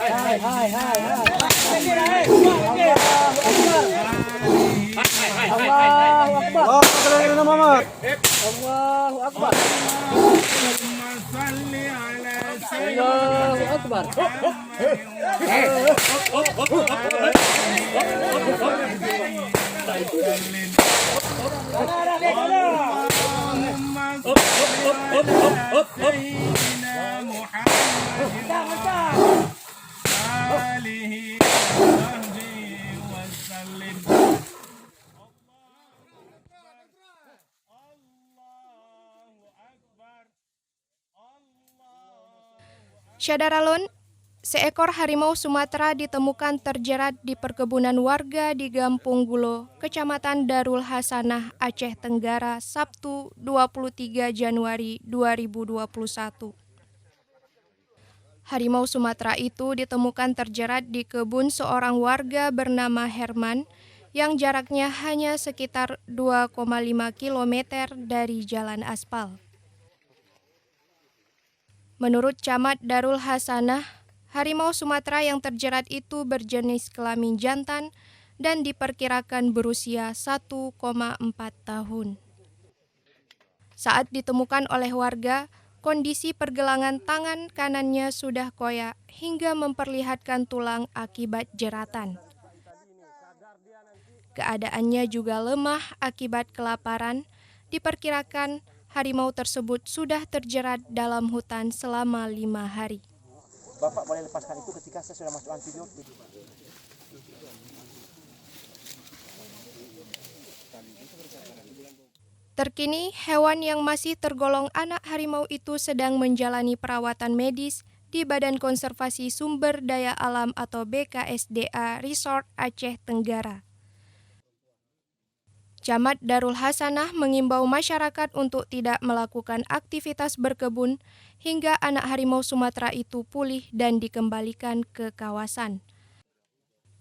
Allahu Akbar. Allahu Akbar. Allahu Akbar. Syadaralun, seekor harimau Sumatera ditemukan terjerat di perkebunan warga di Gampung Gulo, Kecamatan Darul Hasanah, Aceh Tenggara, Sabtu 23 Januari 2021. Harimau Sumatera itu ditemukan terjerat di kebun seorang warga bernama Herman yang jaraknya hanya sekitar 2,5 km dari jalan aspal. Menurut Camat Darul Hasanah, harimau Sumatera yang terjerat itu berjenis kelamin jantan dan diperkirakan berusia 1,4 tahun. Saat ditemukan oleh warga, kondisi pergelangan tangan kanannya sudah koyak hingga memperlihatkan tulang akibat jeratan. Keadaannya juga lemah akibat kelaparan. Diperkirakan harimau tersebut sudah terjerat dalam hutan selama 5 hari. Bapak boleh lepaskan itu ketika saya sudah masuk antibiotik. Terkini, hewan yang masih tergolong anak harimau itu sedang menjalani perawatan medis di Badan Konservasi Sumber Daya Alam atau BKSDA Resort Aceh Tenggara. Camat Darul Hasanah mengimbau masyarakat untuk tidak melakukan aktivitas berkebun hingga anak harimau Sumatera itu pulih dan dikembalikan ke kawasan.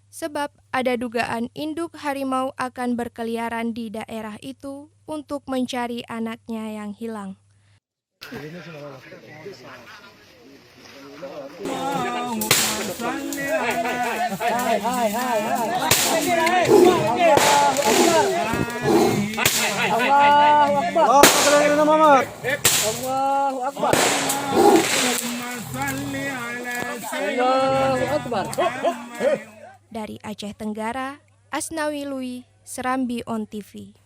Sebab ada dugaan induk harimau akan berkeliaran di daerah itu untuk mencari anaknya yang hilang. Allahu Akbar. Allahu Akbar. Dari Aceh Tenggara, Asnawi Lui, Serambi On TV.